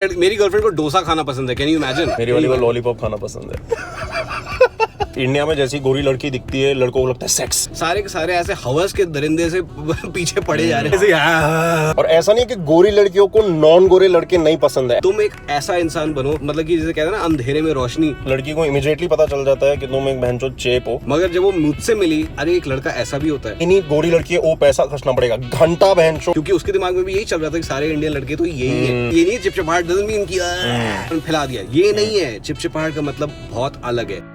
मेरी गर्लफ्रेंड को डोसा खाना पसंद है, कैन यू इमेजिन? मेरी वाली को लॉलीपॉप खाना पसंद है। इंडिया में जैसी गोरी लड़की दिखती है, लड़कों को लगता है सेक्स। सारे के सारे ऐसे हवस के दरिंदे से पीछे पड़े जा रहे हैं। और ऐसा नहीं कि गोरी लड़कियों को नॉन गोरे लड़के नहीं पसंद है। तुम एक ऐसा इंसान बनो, मतलब कि जैसे कहते हैं ना, अंधेरे में रोशनी। लड़की को इमीडिएटली पता चल जाता है कि तुम एक बहनचोद चेप हो। मगर जब वो मुझसे मिली, अरे एक लड़का ऐसा भी होता है। इन्हीं गोरी लड़की है, वो पैसा खर्चना पड़ेगा घंटा बहनचोद, क्योंकि उसके दिमाग में भी यही चल रहा था कि सारे इंडियन लड़के तो यही है। ये नहीं चिपचिपाहट डजंट मीन कि फैला दिया, ये नहीं है। चिपचिपाहट का मतलब बहुत अलग है।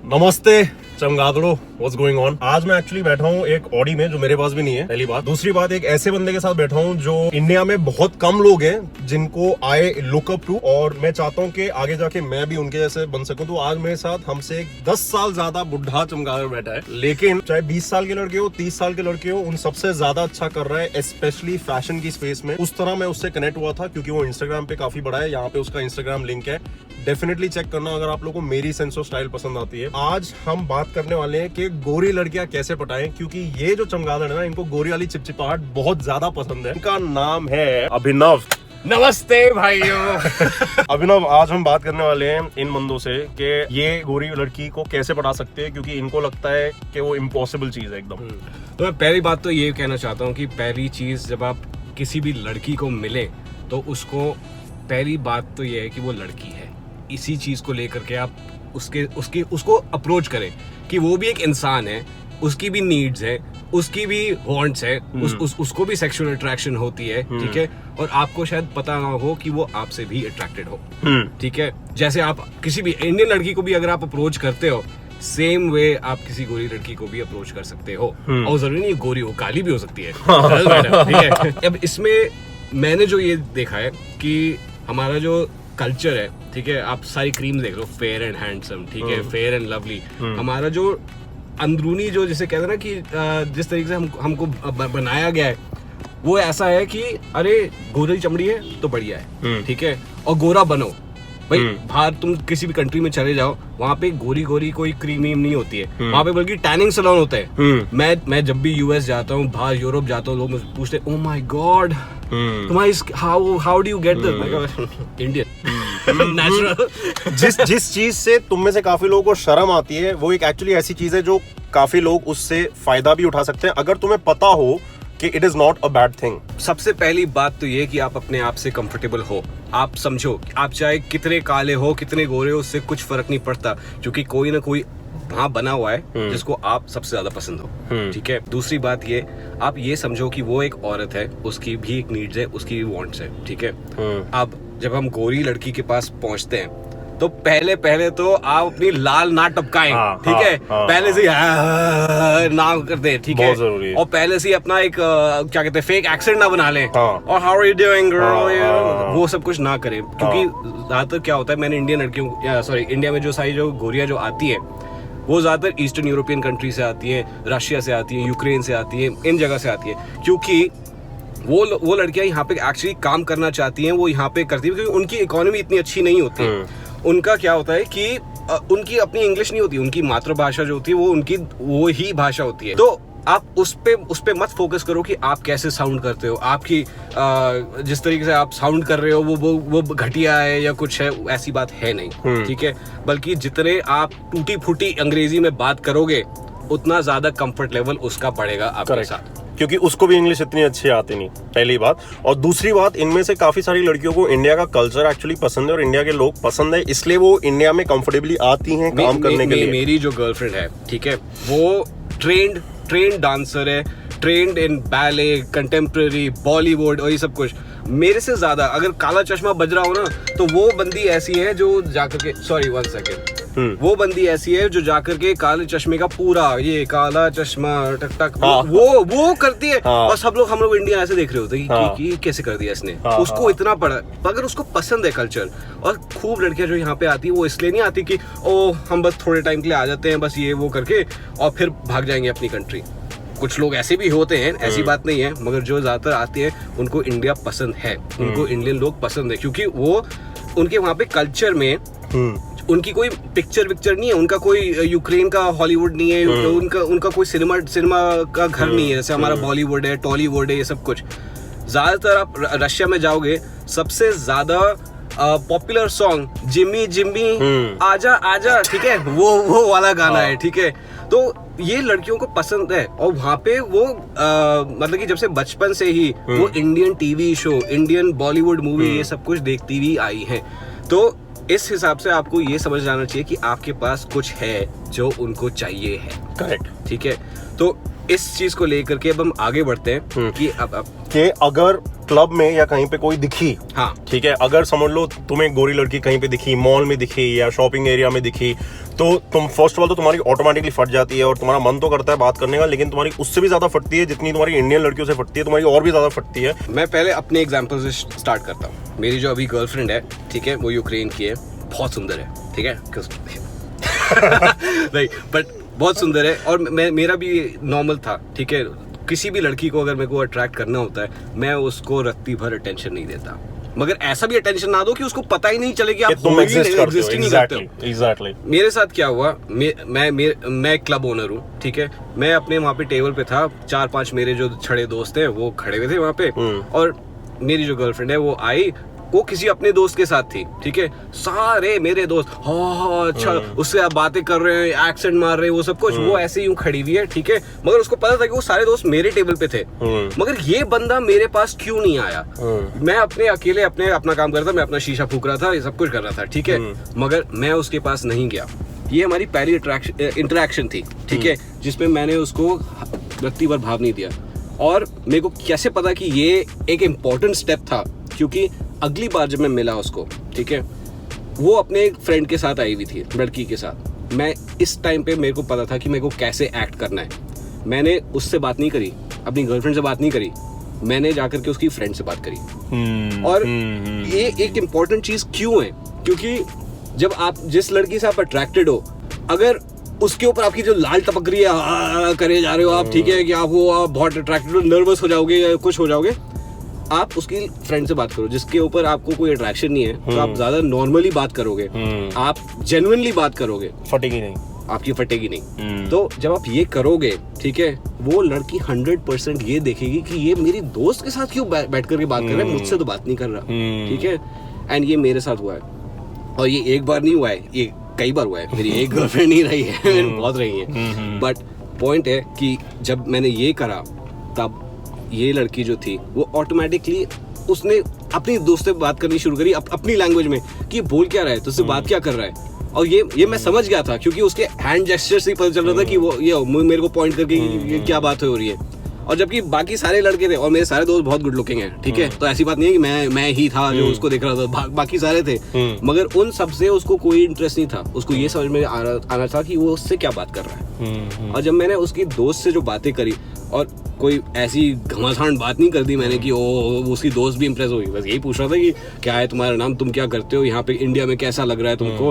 नमस्ते चमगादड़ो, व्हाट्स गोइंग ऑन। आज मैं एक्चुअली बैठा हूँ एक ऑडी में, जो मेरे पास भी नहीं है, पहली बात। दूसरी बात, एक ऐसे बंदे के साथ बैठा हूँ जो इंडिया में बहुत कम लोग हैं जिनको आई लुक अप टू, और मैं चाहता हूँ कि आगे जाके मैं भी उनके जैसे बन सकूं। तो आज मेरे साथ हमसे एक 10 साल ज्यादा बुढ़ा चमगादड़ बैठा है, लेकिन चाहे 20 साल के लड़के हो, 30 साल के लड़के हो, उन सबसे ज्यादा अच्छा कर रहा है, स्पेशली फैशन की स्पेस में। उस तरह मैं उससे कनेक्ट हुआ था क्योंकि वो इंस्टाग्राम पे काफी बड़ा है। यहाँ पे उसका इंस्टाग्राम लिंक है, डेफिनेटली चेक करना अगर आप लोगों को मेरी सेंस ऑफ स्टाइल पसंद आती है। आज हम बात करने वाले हैं कि गोरी लड़कियां कैसे पटाएं, क्योंकि ये जो चमगादड़ है ना, इनको गोरी वाली चिपचिपाहट बहुत ज्यादा पसंद है। इनका नाम है अभिनव। नमस्ते भाइयों। अभिनव, आज हम बात करने वाले हैं इन बंदों से कि ये गोरी लड़की को कैसे पटा सकते हैं, क्योंकि इनको लगता है कि वो इम्पॉसिबल चीज है एकदम। तो मैं पहली बात तो ये कहना चाहता हूँ कि पहली चीज, जब आप किसी भी लड़की को मिले तो उसको पहली बात तो ये है कि वो लड़की है। इसी चीज को लेकर के आप उसको अप्रोच करें कि वो भी एक इंसान है, उसकी भी नीड्स है, उसकी भी वांट्स है, उसको भी सेक्सुअल अट्रैक्शन होती है, ठीक है। और आपको शायद पता ना हो कि वो आपसे भी अट्रैक्टेड हो, ठीक है। जैसे आप किसी भी इंडियन लड़की को भी अगर आप अप्रोच करते हो, सेम वे आप किसी गोरी लड़की को भी अप्रोच कर सकते हो। और जरूरी नहीं गोरी हो, काली भी हो सकती है, ठीक है। अब इसमें मैंने जो ये देखा है कि हमारा जो कल्चर है, ठीक है, आप सारी क्रीम देख लो, फेयर एंड हैंडसम, ठीक है, फेयर एंड लवली। हमारा जो अंदरूनी जो जिसे कहते हैं ना कि जिस तरीके से हमको बनाया गया है, वो ऐसा है कि अरे गोरी चमड़ी है तो बढ़िया है, ठीक है, और गोरा बनो भाई। बाहर तुम किसी भी कंट्री में चले जाओ, वहाँ पे गोरी गोरी कोई क्रीम नहीं होती है, वहाँ पे बल्कि टैनिंग सैलून होता है। मैं जब भी यूएस जाता हूँ, बाहर यूरोप जाता हूँ, लोग मुझे पूछते हैं, ओह माय गॉड, तुम्हारी how do you get this? Indian natural. जिस चीज से तुम में से काफी लोगों को शर्म आती है, वो एक एक्चुअली ऐसी चीज है जो काफी लोग उससे फायदा भी उठा सकते हैं, अगर तुम्हें पता हो कि it is not a bad thing. सबसे पहली बात तो ये कि आप अपने आप से कंफर्टेबल हो। आप समझो, आप चाहे कितने काले हो, कितने गोरे हो, उससे कुछ फर्क नहीं पड़ता, क्योंकि कोई ना कोई वहाँ बना हुआ है जिसको आप सबसे ज्यादा पसंद हो, ठीक है। दूसरी बात ये, आप ये समझो कि वो एक औरत है, उसकी भी एक नीड्स है, उसकी भी वांट्स है, ठीक है। अब जब हम गोरी लड़की के पास पहुंचते हैं तो पहले तो आप अपनी लाल ना टपकाएं, ठीक है। पहले से ना करते हैं, ठीक है। और पहले से अपना एक क्या कहते हैं, फेक एक्सेंट ना बना लें, और how are you doing girl, वो सब कुछ ना करें। क्योंकि ज्यादातर क्या होता है, मैंने इंडियन लड़कियों, सॉरी, इंडिया में जो सारी जो गोरियां जो आती है, वो ज्यादातर ईस्टर्न यूरोपियन कंट्री से आती है, रशिया से आती है, यूक्रेन से आती है, इन जगह से आती है, क्योंकि वो लड़कियां यहाँ पे एक्चुअली काम करना चाहती हैं, वो यहाँ पे करती है, क्योंकि उनकी इकोनॉमी इतनी अच्छी नहीं होती है। उनका क्या होता है कि उनकी अपनी इंग्लिश नहीं होती, उनकी मातृभाषा जो होती है वो उनकी वो ही भाषा होती है। तो आप उस पे मत फोकस करो कि आप कैसे साउंड करते हो, आपकी जिस तरीके से आप साउंड कर रहे हो वो घटिया है या कुछ है, ऐसी बात है नहीं, ठीक है। बल्कि जितने आप टूटी फूटी अंग्रेजी में बात करोगे, उतना ज्यादा कंफर्ट लेवल उसका बढ़ेगा आपके साथ, क्योंकि उसको भी इंग्लिश इतनी अच्छी आती नहीं, पहली बात। और दूसरी बात, इनमें से काफी सारी लड़कियों को इंडिया का कल्चर एक्चुअली पसंद है और इंडिया के लोग पसंद है, इसलिए वो इंडिया में कंफर्टेबली आती हैं काम करने के लिए। मेरी जो गर्लफ्रेंड है, ठीक है, वो ट्रेंड डांसर है, ट्रेंड इन बैले, कंटेम्प्रेरी, बॉलीवुड और ये सब कुछ। मेरे से ज्यादा अगर काला चश्मा बज रहा हो ना, तो वो बंदी ऐसी है जो जाकर के, सॉरी 1 सेकेंड, वो बंदी ऐसी है जो जाकर के काले चश्मे का पूरा ये काला चश्मा टक टक वो करती है। और हम लोग इंडिया ऐसे देख रहे होते हैं कि कैसे कर दिया इसने, उसको इतना पड़ा। अगर उसको पसंद है कल्चर, और खूब लड़कियां जो यहाँ पे आती है, वो इसलिए नहीं आती कि ओ हम बस थोड़े टाइम के लिए आ जाते हैं, बस ये वो करके और फिर भाग जाएंगे अपनी कंट्री। कुछ लोग ऐसे भी होते हैं, ऐसी बात नहीं है, मगर जो ज्यादातर आते हैं उनको इंडिया पसंद है, उनको इंडियन लोग पसंद है, क्योंकि वो उनके वहाँ पे कल्चर में उनकी कोई पिक्चर नहीं है, उनका कोई यूक्रेन का हॉलीवुड नहीं है, उनका कोई सिनेमा का घर नहीं है, जैसे हमारा बॉलीवुड है, टॉलीवुड है, ये सब कुछ। ज्यादातर आप रशिया में जाओगे, सबसे ज्यादा पॉपुलर सॉन्ग जिम्मी जिम्मी आजा आजा, ठीक है, वो वाला गाना है, ठीक है। तो ये लड़कियों को पसंद है, और वहाँ पे वो मतलब कि जब से बचपन से ही वो Indian TV show, Indian Bollywood movie, ये सब कुछ देखती हुई आई है। तो इस हिसाब से आपको ये समझ जाना चाहिए कि आपके पास कुछ है जो उनको चाहिए है। करेक्ट, ठीक है। तो इस चीज को लेकर के अब हम आगे बढ़ते हैं कि अब कि अगर क्लब में या कहीं पे कोई दिखी, हाँ ठीक है, अगर समझ लो तुम्हें गोरी लड़की कहीं पे दिखी, मॉल में दिखी या शॉपिंग एरिया में दिखी, तो तुम फर्स्ट ऑफ ऑल तो तुम्हारी ऑटोमेटिकली फट जाती है और तुम्हारा मन तो करता है बात करने का, लेकिन तुम्हारी उससे भी ज्यादा फटती है जितनी तुम्हारी इंडियन लड़कियों से फटती है, तुम्हारी और भी ज्यादा फटती है। मैं पहले अपने एग्जांपल से स्टार्ट करता हूँ। मेरी जो अभी गर्लफ्रेंड है, ठीक है, वो यूक्रेन की है, बहुत सुंदर है, ठीक है नहीं बट बहुत सुंदर है, और मेरा भी नॉर्मल था, ठीक है। किसी भी लड़की को अगर मेरे को अट्रैक्ट करना होता है, मैं उसको रत्ती भर अटेंशन नहीं देता, मगर ऐसा भी अटेंशन ना दो कि उसको पता ही नहीं चले कि आप एग्जिस्ट ही नहीं करते हो। एग्जैक्टली। मेरे साथ क्या हुआ, मैं क्लब ओनर हूँ, ठीक है। मैं अपने वहाँ पे टेबल पे था, 4-5 मेरे जो छड़े दोस्त हैं वो खड़े हुए थे वहाँ पे, और मेरी जो गर्लफ्रेंड है वो आई, वो किसी अपने दोस्त के साथ थी, ठीक है। सारे मेरे दोस्त हाँ अच्छा, उससे आप बातें कर रहे हैं, एक्सेंट मार रहे हैं, वो सब कुछ, वो ऐसे ही खड़ी हुई है, ठीक है। मगर उसको पता था कि वो सारे दोस्त मेरे टेबल पे थे, मगर ये बंदा मेरे पास क्यों नहीं आया। मैं अपने अकेले अपना काम कर रहा था, मैं अपना शीशा फूक रहा था, ये सब कुछ कर रहा था, ठीक है, मगर मैं उसके पास नहीं गया। ये हमारी पहली इंटरेक्शन थी, ठीक है, जिसमें मैंने उसको रत्ती भर भाव नहीं दिया। और मेरे को कैसे पता कि ये एक इम्पोर्टेंट स्टेप था, क्योंकि अगली बार जब मैं मिला उसको, ठीक है, वो अपने एक फ्रेंड के साथ आई हुई थी, लड़की के साथ। मैं इस टाइम पे मेरे को पता था कि मेरे को कैसे एक्ट करना है। मैंने उससे बात नहीं करी, अपनी गर्लफ्रेंड से बात नहीं करी, मैंने जाकर के उसकी फ्रेंड से बात करी। और ये एक इम्पोर्टेंट चीज क्यों है, क्योंकि जब आप जिस लड़की से आप अट्रैक्टेड हो, अगर उसके ऊपर आपकी जो लाल टपक रही है करे जा रहे हो आप, ठीक है, कि आप बहुत अट्रैक्टेड हो, नर्वस हो जाओगे या कुछ हो जाओगे, आप उसकी फ्रेंड से बात करो जिसके ऊपर आपको कोई अट्रैक्शन नहीं है, तो आप ज्यादा नॉर्मली बात करोगे, आप जेन्युइनली बात करोगे, फटेगी नहीं, आपकी फटेगी नहीं। तो जब आप ये करोगे, ठीक है, वो लड़की 100% ये देखेगी कि ये मेरी दोस्त के साथ क्यों बैठ करके बात कर रहा है, मुझसे तो बात नहीं कर रहा, ठीक है। एंड ये मेरे साथ हुआ है, और ये एक बार नहीं हुआ है, ये कई बार हुआ है। मेरी एक गर्लफ्रेंड नहीं रही है, मेरी बहुत रही है। बट पॉइंट है कि जब मैंने ये करा, तब ये लड़की जो थी वो ऑटोमेटिकली उसने अपनी दोस्त से बात करनी शुरू करी अपनी लैंग्वेज में, कि बोल क्या रहा है, तुझसे बात क्या कर रहा है। और ये मैं समझ गया था, क्योंकि उसके हैंड जेस्चर से ही पता चल रहा था कि वो ये मेरे को पॉइंट करके क्या बात हो रही है। और जबकि बाकी सारे लड़के थे, और मेरे सारे दोस्त बहुत गुड लुकिंग हैं, ठीक है, तो ऐसी बात नहीं है कि मैं ही था जो उसको देख रहा था, बाकी सारे थे, मगर उन सबसे उसको कोई इंटरेस्ट नहीं था। उसको ये समझ में आना था कि वो उससे क्या बात कर रहा है। और जब मैंने उसकी दोस्त से जो बातें करी, और कोई ऐसी घमासान बात नहीं कर दी मैंने कि उसकी दोस्त भी इम्प्रेस होगी, बस यही पूछ रहा था कि क्या है तुम्हारा नाम, तुम क्या करते हो यहाँ पे, इंडिया में कैसा लग रहा है तुमको,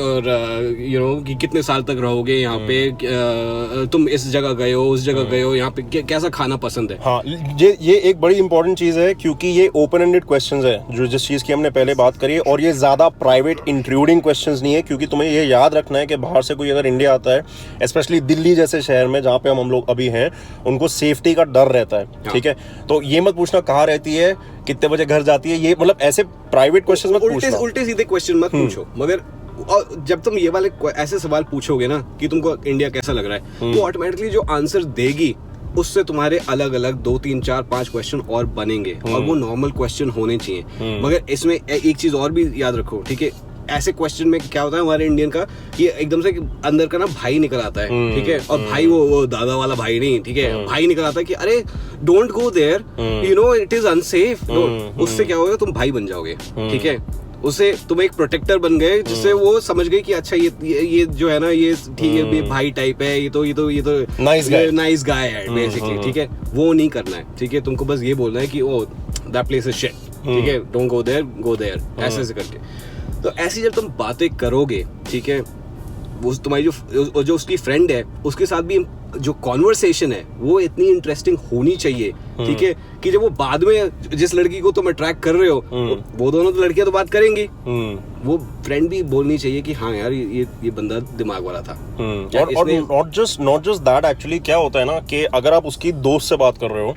और यू नो कि कितने साल तक रहोगे यहाँ पे, तुम इस जगह गए हो, उस जगह गए हो, यहाँ पे कैसा खाना पसंद है। हाँ, ये एक बड़ी इंपॉर्टेंट चीज है, क्योंकि ये ओपन एंडेड क्वेश्चंस है, जो जिस चीज की हमने पहले बात करी है, और ये ज्यादा प्राइवेट इंट्रूडिंग क्वेश्चंस नहीं है, क्योंकि तुम्हें ये याद रखना है कि बाहर से कोई अगर इंडिया आता है, स्पेशली दिल्ली जैसे शहर में जहाँ पे हम लोग अभी हैं, उनको सेफ्टी का डर रहता है, ठीक है। तो ये मत पूछना कहाँ रहती है, कितने बजे घर जाती है, ये मतलब ऐसे प्राइवेट क्वेश्चन मत पूछना, उल्टे सीधे क्वेश्चन मत पूछो। मगर और जब तुम ये वाले ऐसे सवाल पूछोगे ना कि तुमको इंडिया कैसा लग रहा है, तो ऑटोमेटिकली जो आंसर देगी उससे तुम्हारे अलग अलग 2, 3, 4, 5 क्वेश्चन और बनेंगे, और वो नॉर्मल क्वेश्चन होने चाहिए। मगर इसमें एक चीज और भी याद रखो, ठीक है, ऐसे क्वेश्चन में क्या होता है हमारे इंडियन का, ये एकदम से अंदर का ना भाई निकल आता है, ठीक है, और भाई वो दादा वाला भाई नहीं, ठीक है, भाई निकल आता है कि अरे don't go there, you know it is unsafe. उससे क्या होगा, तुम भाई बन जाओगे, ठीक है, उससे तुम एक प्रोटेक्टर बन गए, जिससे वो समझ गए कि अच्छा ये जो है ना, ये ठीक है, भाई टाइप है, ये तो नाइस गाय है बेसिकली, ठीक है। वो नहीं करना है, ठीक है, तुमको बस ये बोलना है कि ओ दैट प्लेस इज शिट, ठीक है, डोंट गो देयर, ऐसे करके। तो ऐसी जब तुम बातें करोगे, ठीक है, वो तुम्हारी जो उसकी फ्रेंड है उसके साथ भी जो कॉन्वर्सेशन है वो इतनी इंटरेस्टिंग होनी चाहिए, ठीक है, कि जब वो बाद में जिस लड़की को तुम अट्रैक्ट कर रहे हो वो दोनों तो लड़कियां तो बात करेंगी, वो फ्रेंड भी बोलनी चाहिए कि हाँ यार ये बंदा दिमाग वाला था। और नॉट जस्ट दैट, एक्चुअली क्या होता है ना कि अगर आप उसकी दोस्त से बात कर रहे हो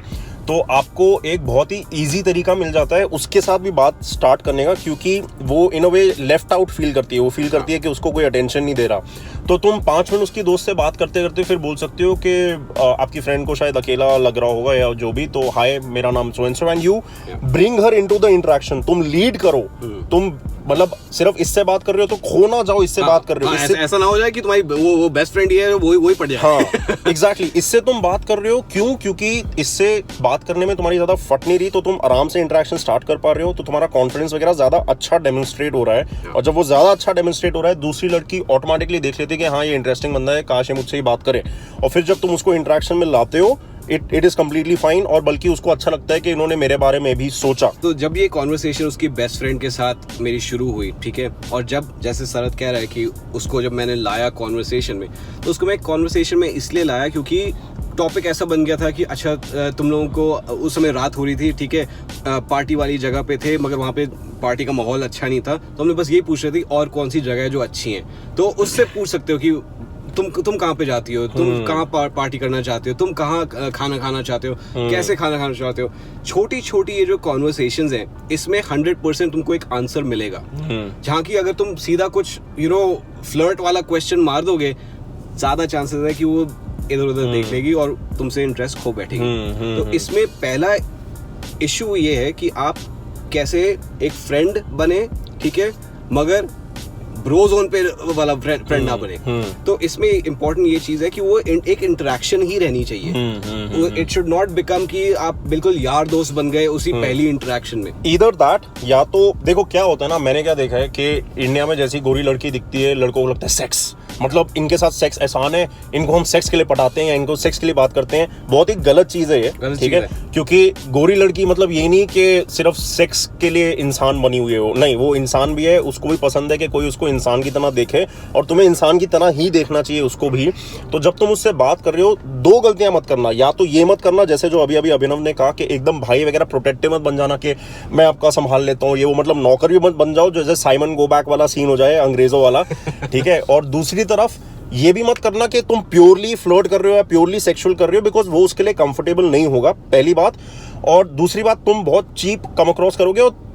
तो आपको एक बहुत ही इजी तरीका मिल जाता है उसके साथ भी बात स्टार्ट करने का, क्योंकि वो इन अ वे लेफ्ट आउट फील करती है, वो फील करती है कि उसको कोई अटेंशन नहीं दे रहा। तो तुम 5 मिनट उसकी दोस्त से बात करते करते फिर बोल सकते हो कि आपकी फ्रेंड को शायद अकेला लग रहा होगा या जो भी, तो हाय मेरा नाम so and so, and you bring her into the interaction. तुम लीड करो, तुम मतलब सिर्फ इससे बात कर रहे हो तो खो ना जाओ इससे बात कर रहे हो, ऐसा ना हो जाए कि तुम्हारी वो बेस्ट फ्रेंड ही है वही पड़ जाए। हाँ एग्जैक्टली, इससे तुम बात कर रहे हो क्यों, क्योंकि इससे बात करने में तुम्हारी ज्यादा फट नहीं रही, तो तुम आराम से इंटरेक्शन स्टार्ट कर पा रहे हो, तो तुम्हारा कॉन्फिडेंस वगैरह ज्यादा अच्छा डेमोन्स्ट्रेट हो रहा है। और जब वो ज्यादा अच्छा डेमोन्स्ट्रेट हो रहा है दूसरी लड़की ऑटोमेटिकली देख लेती है कि हाँ ये इंटरेस्टिंग बंदा है, काश ये मुझसे ही बात करे। और फिर जब तुम उसको इंटरेक्शन में लाते हो इट इज कम्प्लीटली फाइन, और बल्कि उसको अच्छा लगता है कि इन्होंने मेरे बारे में भी सोचा। तो जब ये कॉन्वर्सेशन उसकी बेस्ट फ्रेंड के साथ मेरी शुरू हुई, ठीक है, और जब जैसे शरद कह रहा है कि उसको जब मैंने लाया कॉन्वर्सेशन में, तो उसको मैं कॉन्वर्सेशन में इसलिए लाया क्योंकि टॉपिक ऐसा बन गया था कि अच्छा तुम लोगों को उस समय रात हो रही थी, ठीक है, पार्टी वाली जगह पे थे मगर वहाँ पे पार्टी का माहौल अच्छा नहीं था, तो हमने बस ये पूछ रहे थे और कौन सी जगह है जो अच्छी हैं। तो उससे पूछ सकते हो कि तुम कहाँ पे जाती हो, तुम कहाँ पार्टी करना चाहते हो, तुम कहाँ खाना खाना चाहते हो, कैसे खाना खाना चाहते हो। छोटी छोटी ये जो कॉन्वर्सेशंस हैं इसमें 100% तुमको एक आंसर मिलेगा, जहाँ की अगर तुम सीधा कुछ फ्लर्ट वाला क्वेश्चन मार दोगे ज्यादा चांसेस है कि वो इधर उधर देख लेगी और तुमसे इंटरेस्ट खो बैठेगी। तो इसमें पहला इशू ये है कि आप कैसे एक फ्रेंड बने, ठीक है, मगर ब्रो जोन पे वाला फ्रेंड ना बने। तो इसमें इम्पोर्टेंट ये चीज है कि वो एक इंटरेक्शन ही रहनी चाहिए। इट शुड नॉट बिकम कि आप बिल्कुल यार दोस्त बन गए उसी पहली इंटरेक्शन में। ईदर दैट, या तो देखो क्या होता है ना, मैंने क्या देखा है कि इंडिया में जैसी गोरी लड़की दिखती है लड़कों को लगता है सेक्स, मतलब इनके साथ सेक्स आसान है, इनको हम सेक्स के लिए पटाते हैं या इनको सेक्स के लिए बात करते हैं। बहुत ही गलत चीज है ये, ठीक है, क्योंकि गोरी लड़की मतलब ये नहीं कि सिर्फ सेक्स के लिए इंसान बनी हुई है, नहीं, वो इंसान भी है, उसको भी पसंद है कि कोई उसको इंसान की तरह देखे, और तुम्हें इंसान की तरह ही देखना चाहिए उसको भी। तो जब तुम उससे बात कर रहे हो 2 गलतियां मत करना, या तो ये मत करना जैसे जो अभी अभिनव ने कहा कि एकदम भाई वगैरह प्रोटेक्टिव मत बन जाना कि मैं आपका संभाल लेता हूँ, ये वो मतलब नौकर भी मत बन जाओ जैसे साइमन गो बैक वाला सीन हो जाए अंग्रेजों वाला, ठीक है। और दूसरी तरफ ये भी मत करना कि तुम प्योरली फ्लर्ट कर रहे हो या प्योरली सेक्सुअल कर रहे हो, बिकॉज वो उसके लिए कंफर्टेबल नहीं होगा, पहली बात। और दूसरी बात, तुम बहुत चीप कम अक्रॉस करोगे, और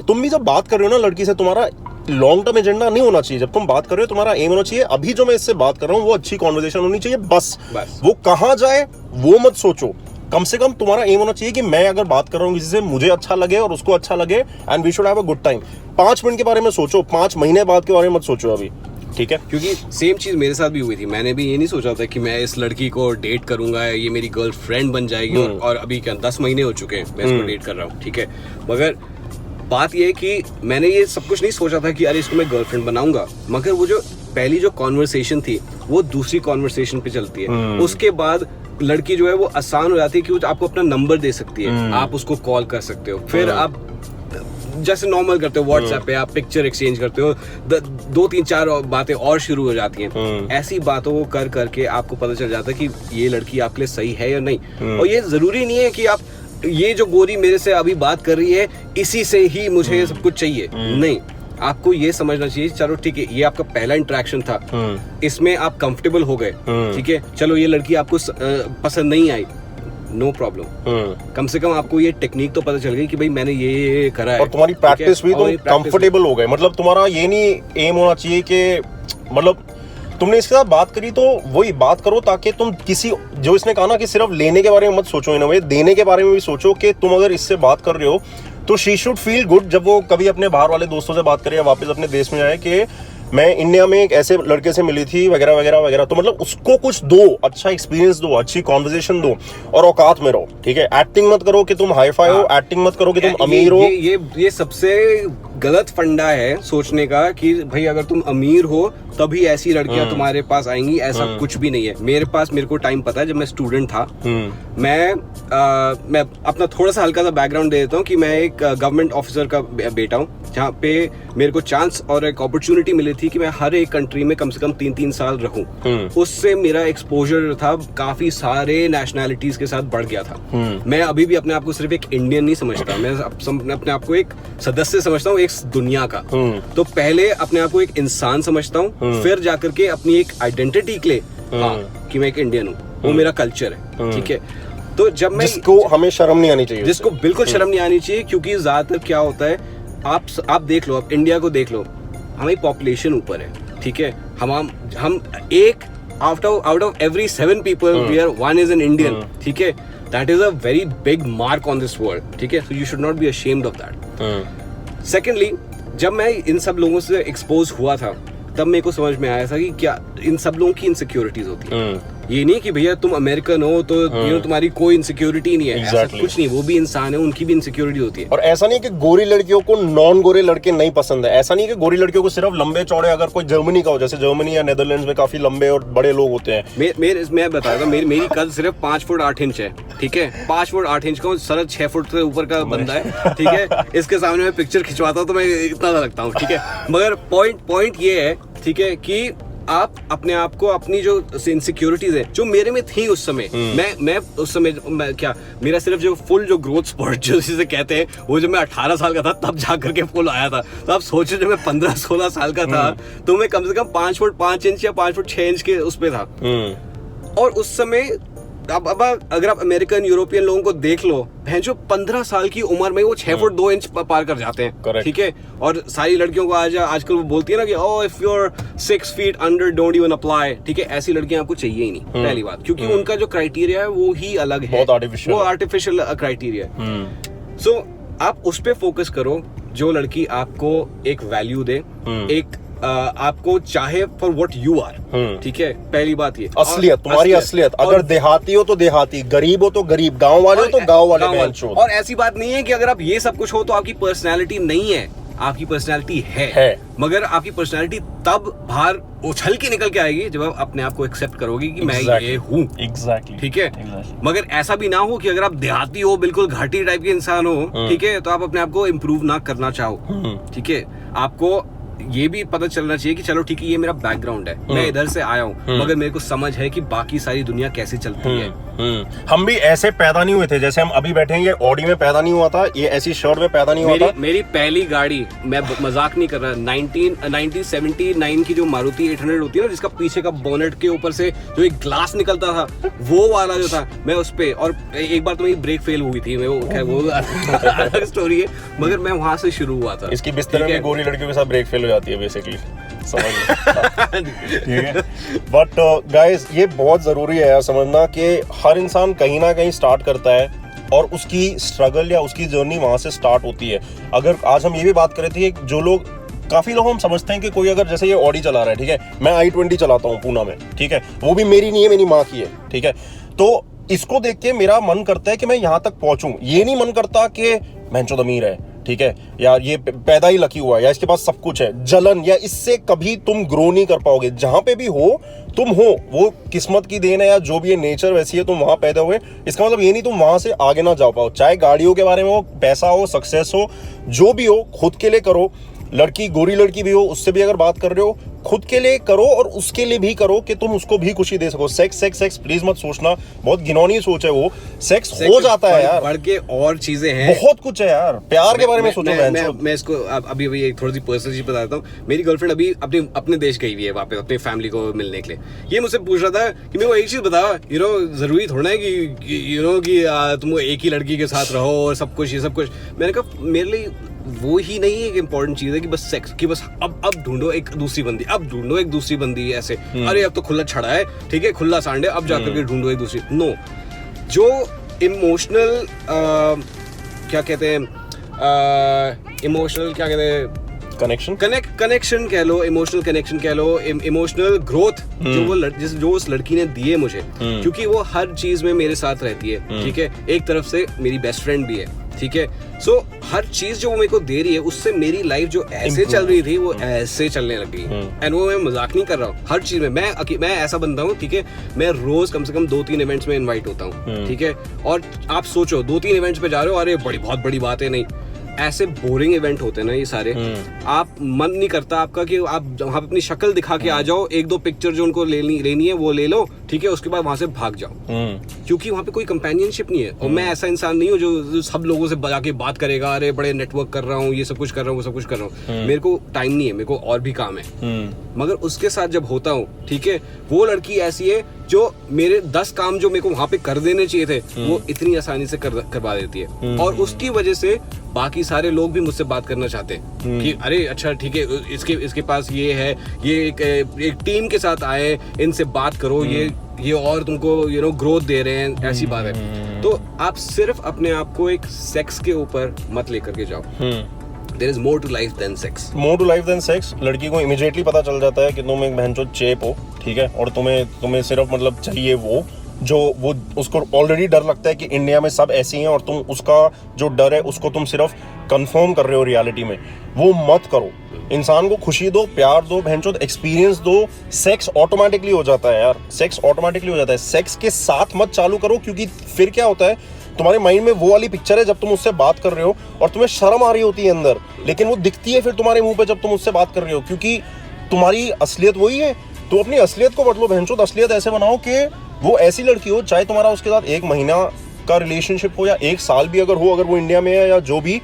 तुम भी जब बात कर रहे हो ना लड़की से, तुम्हारा लॉन्ग टर्म एजेंडा नहीं होना चाहिए। जब तुम बात कर रहे हो तुम्हारा एम होना चाहिए अभी जो मैं इससे बात कर रहा हूँ वो अच्छी कॉन्वर्सेशन होनी चाहिए, बस। वो कहाँ जाए वो मत सोचो, कम से कम तुम्हारा एम होना चाहिए कि मैं अगर बात कर रहा हूँ किसी से मुझे अच्छा लगे और उसको अच्छा लगे, and we should have a good time. 5 minute के बारे में सोचो, 5 महीने बाद के बारे में मत सोचो अभी, ठीक है। क्योंकि सेम चीज मेरे साथ भी हुई थी, मैंने भी ये नहीं सोचा था कि मैं इस लड़की को डेट करूंगा, ये मेरी गर्लफ्रेंड बन जाएगी, और अभी क्या 10 महीने हो चुके हैं मैं इसको डेट कर रहा हूँ, ठीक है। मगर बात ये है कि मैंने ये सब कुछ नहीं सोचा था कि अरे इसको मैं गर्लफ्रेंड बनाऊंगा, मगर वो जो पहली जो कॉन्वर्सेशन थी वो दूसरी कॉन्वर्सेशन पे चलती है। उसके बाद लड़की जो है वो आसान हो जाती है कि वो आपको अपना नंबर दे सकती है, आप उसको कॉल कर सकते हो, फिर आप जैसे नॉर्मल करते हो व्हाट्सएप पे आप पिक्चर एक्सचेंज करते हो, 2-3-4 बातें और शुरू हो जाती हैं। ऐसी बातों को कर करके आपको पता चल जाता है कि ये लड़की आपके लिए सही है या नहीं। और ये जरूरी नहीं है कि आप ये जो गोरी मेरे से अभी बात कर रही है इसी से ही मुझे सब कुछ चाहिए, नहीं। आपको ये समझना चाहिए, चलो ठीक है ये आपका पहला इंटरेक्शन था, इसमें आप कंफर्टेबल हो गए, ठीक है, चलो ये लड़की आपको पसंद नहीं आई, नो प्रॉब्लम। कम से कम आपको ये टेक्निक तो पता चल गई कि भाई मैंने ये करा है, और तुम्हारी प्रैक्टिस भी, तुम कंफर्टेबल हो गए। मतलब तुम्हारा ये नहीं एम होना चाहिए कि मतलब तुमने इसके साथ बात करी तो वही बात करो, ताकि तुम किसी जो इसने कहा ना कि सिर्फ लेने के बारे में मत सोचो, इन वे देने के बारे में भी सोचो कि तुम अगर इससे बात कर रहे हो तो शी शुड फील गुड जब वो कभी अपने बाहर वाले दोस्तों से बात करे या वापस अपने देश में जाए कि मैं इंडिया में एक ऐसे लड़के से मिली थी वगैरह वगैरह वगैरह। तो मतलब उसको कुछ दो, अच्छा एक्सपीरियंस दो, अच्छी कॉन्वर्सेशन दो, और औकात में रहो, ठीक है। एक्टिंग मत करो कि तुम हाई फाई हो, एक्टिंग मत करो कि तुम अमीर हो। ये सबसे गलत फंडा है सोचने का कि भाई अगर तुम अमीर हो तभी ऐसी लड़कियां तुम्हारे पास आएंगी, ऐसा कुछ भी नहीं है। मेरे को टाइम पता है जब मैं स्टूडेंट था, मैं अपना थोड़ा सा हल्का सा बैकग्राउंड दे देता हूँ कि मैं एक गवर्नमेंट ऑफिसर का बेटा हूँ, जहाँ पे मेरे को चांस और एक अपॉर्चुनिटी मिली थी कि मैं हर एक कंट्री में कम से कम 3-3 साल रहूं। उससे मेरा एक्सपोजर था काफी सारे नेशनैलिटीज के साथ बढ़ गया था। मैं अभी भी अपने आप को सिर्फ एक इंडियन नहीं समझता, मैं अपने आप को एक सदस्य समझता हूँ एक दुनिया का। तो पहले अपने आप को एक इंसान समझता हूँ, फिर जाकर के अपनी एक आइडेंटिटी के लिए कि मैं एक इंडियन हूँ, वो मेरा कल्चर है, ठीक है। तो जब मैं जिसको हमें शर्म नहीं आनी चाहिए, जिसको बिल्कुल शर्म नहीं आनी चाहिए, क्योंकि ज्यादातर क्या होता है, आप देख लो, आप इंडिया को देख लो, हमारी पॉपुलेशन ऊपर है, ठीक है। हम एक out of every 7 people we are 1 is an Indian, ठीक है। That is a very big mark on this world, ठीक है। So you should not be ashamed of that. Secondly, जब मैं इन सब लोगों से एक्सपोज हुआ था, तब मेरे को समझ में आया था कि क्या इन सब लोगों की इनसिक्योरिटीज होती है। ये नहीं कि भैया तुम अमेरिकन हो तो तुम्हारी कोई इनसिक्योरिटी नहीं है, ऐसा कुछ नहीं। वो भी इंसान है, उनकी भी इनसिक्योरिटी होती है। और ऐसा नहीं कि गोरी लड़कियों को नॉन गोरे लड़के नहीं पसंद है, ऐसा नहीं कि गोरी लड़कियों को सिर्फ लंबे चौड़े, अगर कोई जर्मनी का हो, जैसे जर्मनी या नेदरलैंड्स में काफी लंबे और बड़े लोग होते हैं। मैं बता रहा था, मेरी कद सिर्फ 5 फुट 8 इंच है, ठीक है। 5 फुट 8 इंच का, सरद 6 फुट से ऊपर का बंदा है, ठीक है। इसके सामने मैं पिक्चर खिंचवाता हूँ तो मैं इतना लगता हूँ, ठीक है। मगर पॉइंट ये है, ठीक है, कि आप अपने आप को, अपनी जो इनसिक्योरिटीज है जो मेरे में थी उस समय, मैं उस समय क्या, मेरा सिर्फ जो फुल जो ग्रोथ स्पॉट जो जिसे कहते हैं, वो जब मैं 18 साल का था तब जाकर के फुल आया था। तो आप सोचो जब मैं 15-16 साल का था तो मैं कम से कम 5 फुट 5 इंच या 5 फुट 6 इंच के उस पे था। और उस समय अब अगर आप अमेरिकन यूरोपियन लोगों को देख लो, जो 15 साल की उम्र में वो 6 फुट 2 इंच पार कर जाते हैं, ठीक है। और सारी लड़कियों को आजकल वो बोलती है ना कि oh if you are 6 feet under don't even apply, ठीक है। ऐसी लड़कियां आपको चाहिए ही नहीं, पहली बात, क्योंकि उनका जो क्राइटेरिया है वो ही अलग है, वो आर्टिफिशियल क्राइटेरिया है। सो आप उस पे फोकस करो जो लड़की आपको एक वैल्यू दे, एक आपको चाहे फॉर व्हाट यू आर, ठीक है। पहली बात ये असलियत, तुम्हारी असलियत। अगर देहाती हो तो देहाती, गरीब हो तो गरीब, गांव वाले हो तो गांव वाले। और ऐसी बात नहीं है कि अगर आप ये सब कुछ हो तो आपकी पर्सनैलिटी नहीं है, आपकी पर्सनैलिटी है। मगर आपकी पर्सनैलिटी तब बाहर उछल के निकल के आएगी जब आप अपने आप को एक्सेप्ट करोगे कि मैं ये हूँ, ठीक है। मगर ऐसा भी ना हो कि अगर आप देहाती हो, बिल्कुल घाटी टाइप के इंसान हो, ठीक है, तो आप अपने आप को इम्प्रूव ना करना चाहो, ठीक है। आपको ये भी पता चलना चाहिए कि चलो ठीक है, ये मेरा बैकग्राउंड है, मैं इधर से आया हूँ, मगर मेरे को समझ है कि बाकी सारी दुनिया कैसे चलती है। हम भी ऐसे पैदा नहीं हुए थे, जैसे हम अभी बैठे हैं, ये ऑडी में पैदा नहीं हुआ था, ये ऐसी शर्ट में पैदा नहीं हुआ था। मेरी पहली गाड़ी, मैं मजाक नहीं कर रहा, 1979 की जो मारुति 800 होती है ना, जिसका पीछे का बोनेट के ऊपर से जो एक ग्लास निकलता था, वो वाला जो था, मैं उस पे, और एक बार तो मेरी ब्रेक फेल हुई थी, वो अलग स्टोरी है, मगर मैं वहां से शुरू हुआ था। इसकी बिस्तर में गोरी लड़कियों के साथ ब्रेक फेल हो जाती है बेसिकली, समझ लो। बट गाइस, ये बहुत जरूरी है यार समझना कि हर इंसान कहीं ना कहीं स्टार्ट करता है और उसकी स्ट्रगल या उसकी जर्नी वहां से स्टार्ट होती है। अगर आज हम ये भी बात कर रहे थे, जो लोग, काफी लोग हम समझते हैं कि कोई अगर जैसे ये ऑडी चला रहा है, ठीक है, मैं i20 चलाता हूँ पूना में, ठीक है, वो भी मेरी नहीं है, मेरी माँ की है, ठीक है। तो इसको देख के मेरा मन करता है कि मैं यहाँ तक पहुंचूं, ये नहीं मन करता कि मैंचोद अमीर है, ठीक है, या ये पैदा ही लकी हुआ है, या इसके पास सब कुछ है, जलन, या इससे कभी तुम ग्रो नहीं कर पाओगे। जहां पे भी हो तुम हो, वो किस्मत की देन है या जो भी है, नेचर वैसी है, तुम वहां पैदा हुए, इसका मतलब ये नहीं तुम वहां से आगे ना जा पाओ। चाहे गाड़ियों के बारे में हो, पैसा हो, सक्सेस हो, जो भी हो, खुद के लिए करो। लड़की, गोरी लड़की भी हो, उससे भी अगर बात कर रहे हो, खुद के लिए करो और उसके लिए भी करो कि तुम उसको भी खुशी दे सको। सेक्स प्लीज मत सोचना, बहुत घिनौनी सोच है वो। सेक्स हो जाता है यार, बढ़ के और चीजें हैं, बहुत कुछ है यार। प्यार के बारे में सोचो। मैं इसको अभी एक थोड़ी सी पर्सनल चीज बताता हूँ। मेरी गर्लफ्रेंड अभी अपने देश गई हुई है, वहाँ पे अपनी फैमिली को मिलने के लिए। ये मुझसे पूछ रहा था कि मेरे को एक चीज बता, जरूरी थोड़ा है कि तुम एक ही लड़की के साथ रहो और सब कुछ, ये सब कुछ। मैंने कहा मेरे लिए वो ही नहीं एक इम्पोर्टेंट चीज है कि बस सेक्स, कि बस अब ढूंढो एक दूसरी बंदी, अब ढूंढो एक दूसरी बंदी, ऐसे अरे अब तो खुला छड़ा है, ठीक है, खुला सांडे, अब जाकर के ढूंढो एक दूसरी। नो, जो इमोशनल क्या कहते हैं, इमोशनल क्या कहते हैं, कनेक्शन कह लो, इमोशनल कनेक्शन कह लो, इमोशनल ग्रोथ जो उस लड़की ने दी है मुझे, क्योंकि वो हर चीज में मेरे साथ रहती है, ठीक है। एक तरफ से मेरी बेस्ट फ्रेंड भी है, ठीक है। सो हर चीज जो वो मेरे को दे रही है उससे मेरी लाइफ जो ऐसे चल रही थी वो ऐसे चलने लग गई। एंड वो मैं मजाक नहीं कर रहा हूँ, हर चीज में मैं ऐसा बंदा हूँ, ठीक है, मैं रोज कम से कम 2-3 इवेंट्स में इनवाइट होता हूँ, ठीक है। और आप सोचो 2-3 इवेंट्स पे जा रहे हो, अरे बहुत बड़ी बात है, नहीं, ऐसे बोरिंग इवेंट होते हैं ना ये सारे, आप मन नहीं करता आपका कि आप वहाँ पे अपनी शक्ल दिखा के आ जाओ, 1-2 पिक्चर जो उनको लेनी है वो ले लो, ठीक है, उसके बाद वहां से भाग जाओ, क्योंकि वहाँ पे कोई कंपेनियनशिप नहीं है। और मैं ऐसा इंसान नहीं हूँ जो सब लोगों से जाके बात करेगा, अरे बड़े नेटवर्क कर रहा हूँ, ये सब कुछ कर रहा हूँ, वो सब कुछ कर रहा हूँ, मेरे को टाइम नहीं है, मेरे को और भी काम है। मगर उसके साथ जब होता हूँ, ठीक है, वो लड़की ऐसी है जो मेरे 10 काम जो मेरे को वहां पे कर देने चाहिए थे वो इतनी आसानी से करवा देती है। और उसकी वजह से बाकी सारे लोग भी मुझसे बात करना चाहते हैं कि अरे अच्छा ठीक है, इसके पास ये है, ये एक टीम के साथ आए, इनसे बात करो, ये और तुमको ग्रोथ दे रहे हैं, ऐसी बात है। तो आप सिर्फ अपने आप को एक सेक्स के ऊपर मत लेकर के जाओ। There is more to life than sex. More to life than sex. लड़की को इमीडिएटली पता चल जाता है कि तुम एक बहनचोद चेप हो, ठीक है, और तुम्हें सिर्फ मतलब चाहिए वो उसको ऑलरेडी डर लगता है कि इंडिया में सब ऐसे ही हैं, और तुम उसका जो डर है उसको तुम सिर्फ कंफर्म कर रहे हो रियलिटी में। वो मत करो। इंसान को खुशी दो, प्यार दो, बहनचोद एक्सपीरियंस दो। सेक्स ऑटोमेटिकली हो जाता है यार, सेक्स ऑटोमेटिकली हो जाता है। सेक्स के साथ मत चालू करो, क्योंकि फिर क्या होता है, तुम्हारे माइंड में वो वाली पिक्चर है जब तुम उससे बात कर रहे हो और तुम्हें शर्म आ रही होती है अंदर, लेकिन वो दिखती है फिर तुम्हारे मुंह पे जब तुम उससे बात कर रहे हो, क्योंकि तुम्हारी असलियत वही है। तो अपनी असलियत को बदलो बहनचोद। असलियत ऐसे बनाओ कि वो ऐसी लड़की हो, चाहे तुम्हारा उसके साथ 1 महीना का रिलेशनशिप हो या 1 साल भी अगर हो, अगर वो इंडिया में है या जो भी,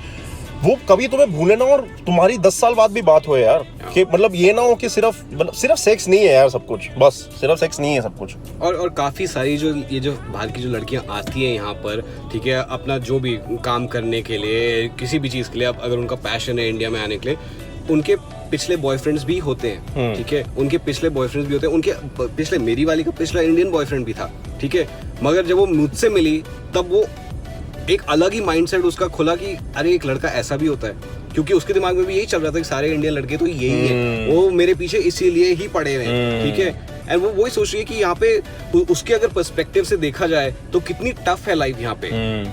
वो कभी तुम्हें भूले ना, और तुम्हारी 10 साल बाद भी बात हो यार। कि मतलब ये ना हो कि सिर्फ सेक्स नहीं है यार सब कुछ, बस सिर्फ सेक्स नहीं है सब कुछ। और काफी सारी जो बाहर की जो लड़कियां आती हैं यहाँ पर, ठीक है, अपना जो भी काम करने के लिए, किसी भी चीज के लिए, अगर उनका पैशन है इंडिया में आने के लिए, उनके पिछले बॉयफ्रेंड्स भी होते हैं, ठीक है, उनके पिछले बॉयफ्रेंड्स भी होते हैं, उनके पिछले, मेरी वाली का पिछला इंडियन बॉयफ्रेंड भी था, ठीक है, मगर जब वो मुझसे मिली तब वो एक अलग ही माइंडसेट उसका खुला कि अरे एक लड़का ऐसा भी होता है, क्योंकि उसके दिमाग में भी यही चल रहा था कि सारे इंडियन लड़के तो यही हैं, वो मेरे पीछे इसीलिए ही पड़े हुए हैं, ठीक है। एंड वो वही सोच रही है कि यहाँ पे उसके अगर पर्सपेक्टिव से देखा जाए तो कितनी टफ है लाइफ यहाँ पे।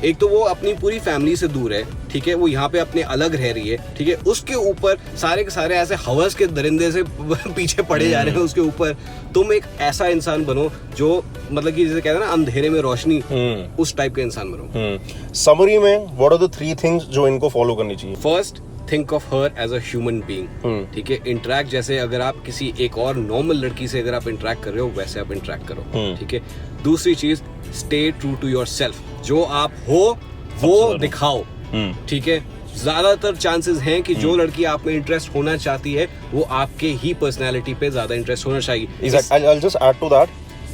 एक तो वो अपनी पूरी फैमिली से दूर है, ठीक है, वो यहाँ पे अपने अलग रह रही है, ठीक है, उसके ऊपर सारे के सारे ऐसे हवस के दरिंदे से पीछे पड़े जा रहे हैं उसके ऊपर। तुम एक ऐसा इंसान बनो जो मतलब कि जैसे कहते हैं ना अंधेरे में रोशनी, उस टाइप का इंसान बनो। समरी में व्हाट आर द 3 थिंग्स जो इनको फॉलो करनी चाहिए? First, think of her as a human being, ठीक है, इंटरेक्ट जैसे अगर आप किसी एक और नॉर्मल लड़की से अगर आप इंटरेक्ट कर रहे हो वैसे आप इंटरेक्ट करो, ठीक है। दूसरी चीज, स्टे ट्रू टू योरसेल्फ, जो आप हो वो दिखाओ, ठीक है। ज्यादातर चांसेस हैं कि जो लड़की आप में इंटरेस्ट होना चाहती है वो आपके ही पर्सनैलिटी पे ज्यादा इंटरेस्ट होना चाहिए। I'll just add to that,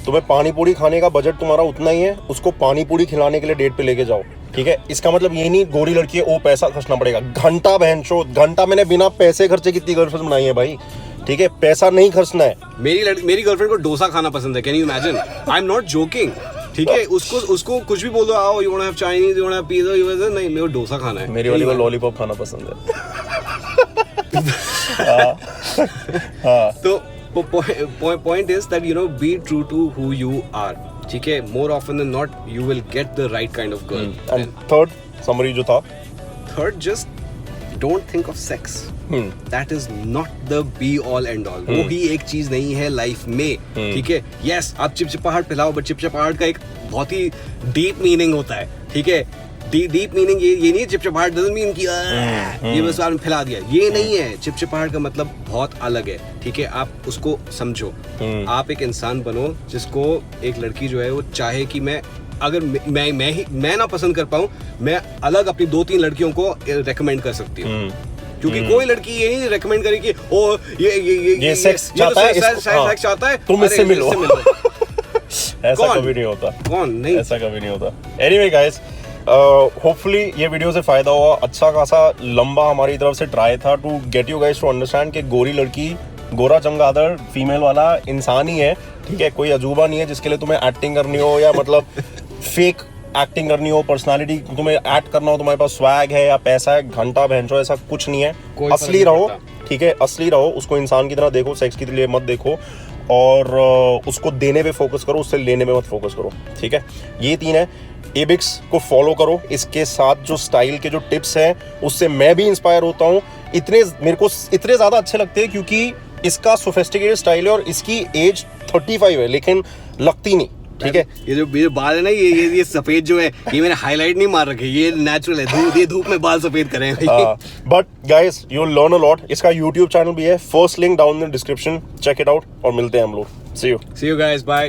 तुम्हें पानी पूरी खाने का बजट तुम्हारा उतना ही है, उसको पानी पूरी खिलाने के लिए डेट पे लेके जाओ, ठीक है। इसका मतलब ये नहीं गोरी लड़की है, वो पैसा खर्चना पड़ेगा। घंटा बहनचोद घंटा, मैंने बिना पैसे खर्चे कितनी गर्लफ्रेंड बनाई है भाई, ठीक है, पैसा नहीं खर्चना है। मेरी गर्लफ्रेंड को डोसा खाना पसंद है, can you imagine? I am not joking, ठीक है। उसको कुछ भी बोल दो, आओ you want have Chinese, you want have pizza, you want, नहीं मेरे को डोसा खाना है। मेरी वाली को लॉलीपॉप खाना पसंद है। तो point is that be true to who you are, ठीक है। more often than not you will get the right kind of girl. And third summary जो था, third, just don't think of sex. That is not the be all and all. वो ही एक चीज नहीं है life में, ठीक है। yes, आप चिपचिपाहट फैलाओ, बट चिपचिपाहट का एक बहुत ही डीप मीनिंग होता है, ठीक है। डीप मीनिंग ये नहीं है, चिपचिपाहट डजंट मीन कि ये बस आपने फैला दिया, ये नहीं है। चिपचिपाहट का मतलब बहुत अलग है, ठीक है। आप उसको समझो, आप एक इंसान बनो जिसको एक लड़की जो है वो चाहे कि मैं अगर मैं ना पसंद कर पाऊं, मैं अलग अपनी 2-3 लड़कियों को रेकमेंड कर सकती हूँ, क्योंकि कोई लड़की ये नहीं रेकमेंड करेगी ओ ये सेक्स चाहता है, सेक्स चाहता है, तुम इससे मिलो। ऐसा कभी नहीं होता, कौन नहीं, ऐसा कभी नहीं होता। एनीवे गाइस, होपफुली ये वीडियो से फायदा हुआ। अच्छा खासा लंबा हमारी तरफ से ट्राई था to get you guys to understand कि गोरी लड़की, गोरा चमगादड़ फीमेल वाला इंसान ही है, ठीक है, कोई अजूबा नहीं है जिसके लिए तुम्हें एक्टिंग करनी हो या मतलब फेक एक्टिंग करनी हो, पर्सनालिटी तुम्हें एक्ट करना हो, तुम्हारे पास स्वैग है या पैसा है, घंटा बहनचो, ऐसा कुछ नहीं है। असली रहो, ठीक है, असली रहो, उसको इंसान की तरह देखो, सेक्स के लिए मत देखो, और उसको देने पे फोकस करो, उससे लेने पे मत फोकस करो, ठीक है। ये 3 है। एबिक्स को फॉलो करो। इसके साथ जो स्टाइल के जो टिप्स हैं उससे मैं भी इंस्पायर होता हूँ। मेरे को इतने ज्यादा अच्छे लगते हैं क्योंकि इसका सोफिस्टिकेटेड स्टाइल है और इसकी एज 35 है लेकिन लगती नहीं। ठीक है, ये जो बाल है ना, ये सफेद जो है, ये मैंने हाईलाइट नहीं मार रखे, ये नेचुरल है। धूप में बाल सफेद करें but guys you will learn a lot. इसका यूट्यूब चैनल भी है, first link down in the description, check it out और मिलते हैं हम लोग। See you guys, bye.